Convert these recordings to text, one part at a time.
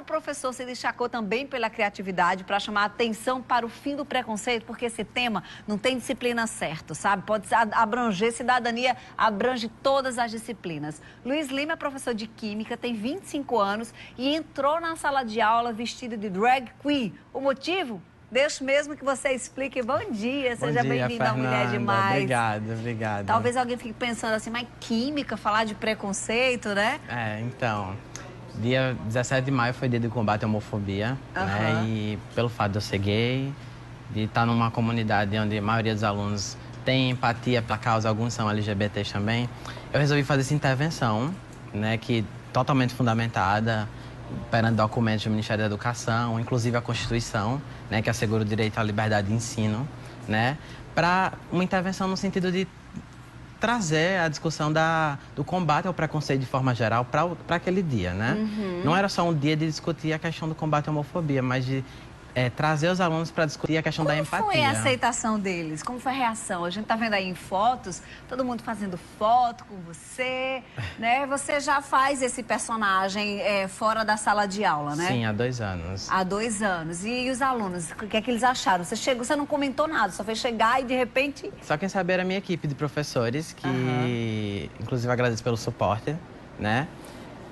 professor se destacou também pela criatividade para chamar a atenção para o fim do preconceito, porque esse tema não tem disciplina certa, sabe? Pode abranger cidadania, abrange todas as disciplinas. Luiz Lima é professor de Química, tem 25 anos e entrou na sala de aula vestido de drag queen. O motivo? Deixo mesmo que você explique. Bom dia, seja bem-vindo ao Mulher Demais. Obrigado. Talvez alguém fique pensando assim, mas Química, falar de preconceito, né? Então, dia 17 de maio foi dia do combate à homofobia, né? E pelo fato de eu ser gay, de estar numa comunidade onde a maioria dos alunos tem empatia pela causa, alguns são LGBTs também, eu resolvi fazer essa intervenção, né, que totalmente fundamentada perante documentos do Ministério da Educação, inclusive a Constituição, né, que assegura o direito à liberdade de ensino, né, para uma intervenção no sentido de trazer a discussão do combate ao preconceito de forma geral para aquele dia, né? Não era só um dia de discutir a questão do combate à homofobia, mas de trazer os alunos para discutir a questão da empatia. Como foi a aceitação deles? Como foi a reação? A gente tá vendo aí em fotos, todo mundo fazendo foto com você, né? Você já faz esse personagem fora da sala de aula, né? Sim, há 2 anos. Há 2 anos. E os alunos, o que é que eles acharam? Você chegou, você não comentou nada, só fez chegar e de repente... Só quem sabia era a minha equipe de professores, que inclusive agradeço pelo suporte, né?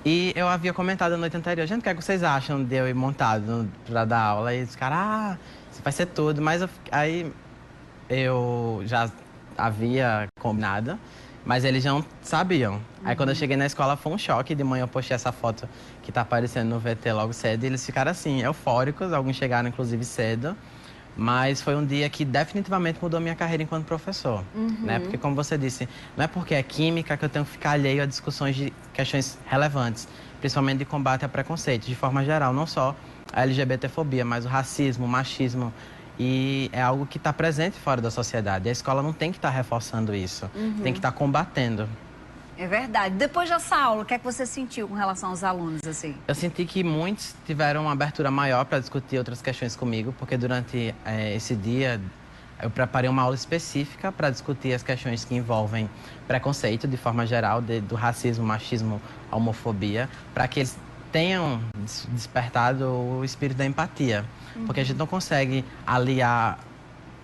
E eu havia comentado na noite anterior, gente, o que é que vocês acham de eu ir montado para dar aula? E os caras, isso vai ser tudo. Mas aí eu já havia combinado, mas eles não sabiam. Aí quando eu cheguei na escola foi um choque. De manhã eu postei essa foto que tá aparecendo no VT logo cedo e eles ficaram assim, eufóricos. Alguns chegaram inclusive cedo. Mas foi um dia que definitivamente mudou minha carreira enquanto professor, né? Porque, como você disse, não é porque é química que eu tenho que ficar alheio a discussões de questões relevantes, principalmente de combate a preconceito, de forma geral, não só a LGBTfobia, mas o racismo, o machismo, e é algo que está presente fora da sociedade. E a escola não tem que estar reforçando isso, tem que estar combatendo. É verdade. Depois dessa aula, o que é que você sentiu com relação aos alunos, assim? Eu senti que muitos tiveram uma abertura maior para discutir outras questões comigo, porque durante esse dia eu preparei uma aula específica para discutir as questões que envolvem preconceito, de forma geral, do racismo, machismo, a homofobia, para que eles tenham despertado o espírito da empatia. Porque a gente não consegue aliar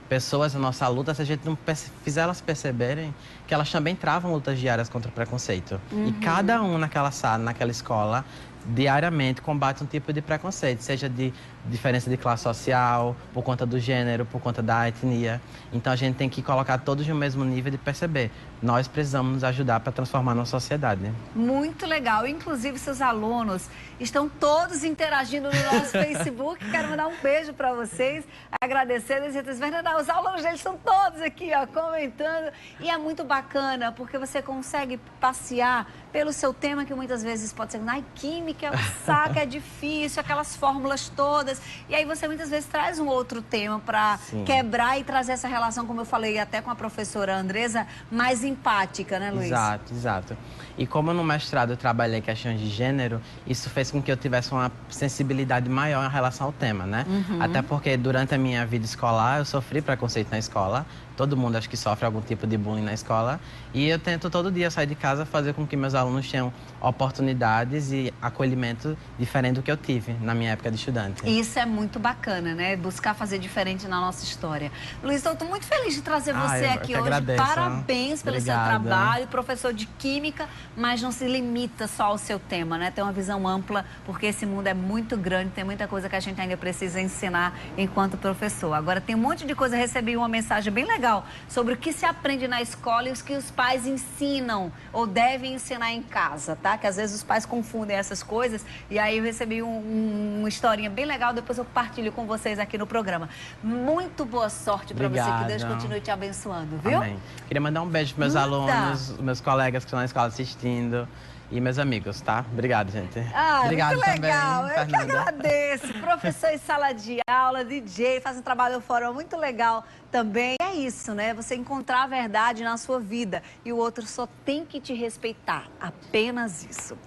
pessoas na nossa luta se a gente não fizer elas perceberem que elas também travam lutas diárias contra o preconceito. E cada um naquela sala, naquela escola, diariamente combate um tipo de preconceito, seja de diferença de classe social, por conta do gênero, por conta da etnia. Então a gente tem que colocar todos no mesmo nível de perceber. Nós precisamos nos ajudar para transformar a nossa sociedade, né? Muito legal. Inclusive, seus alunos estão todos interagindo no nosso Facebook. Quero mandar um beijo para vocês, agradecer. Os alunos deles estão todos aqui, ó, comentando. E é muito bacana, porque você consegue passear pelo seu tema, que muitas vezes pode ser, ai, química é um saco, é difícil, aquelas fórmulas todas. E aí você muitas vezes traz um outro tema para quebrar e trazer essa relação, como eu falei até com a professora Andresa, mais empática, né, Luiz? Exato. E como no mestrado eu trabalhei questões de gênero, isso fez com que eu tivesse uma sensibilidade maior em relação ao tema, né? Até porque durante a minha vida escolar eu sofri preconceito na escola. Todo mundo acho que sofre algum tipo de bullying na escola. E eu tento todo dia sair de casa fazer com que meus alunos tenham oportunidades e acolhimento diferente do que eu tive na minha época de estudante. Isso é muito bacana, né? Buscar fazer diferente na nossa história. Luiz, eu estou muito feliz de trazer você aqui hoje. Agradeço. Parabéns pelo seu trabalho, professor de Química, mas não se limita só ao seu tema, né? Tem uma visão ampla, porque esse mundo é muito grande, tem muita coisa que a gente ainda precisa ensinar enquanto professor. Agora, tem um monte de coisa, recebi uma mensagem bem legal sobre o que se aprende na escola e os que os pais ensinam ou devem ensinar em casa, tá? Que às vezes os pais confundem essas coisas. E aí eu recebi uma historinha bem legal, depois eu partilho com vocês aqui no programa. Muito boa sorte para você, que Deus continue te abençoando, viu? Amém. Queria mandar um beijo para meus alunos, meus colegas que estão na escola assistindo e meus amigos, tá? Obrigado, gente. Obrigado muito legal. também, eu que agradeço. Professor em sala de aula, DJ, faz um trabalho fora muito legal também. É isso, né? Você encontrar a verdade na sua vida e o outro só tem que te respeitar. Apenas isso.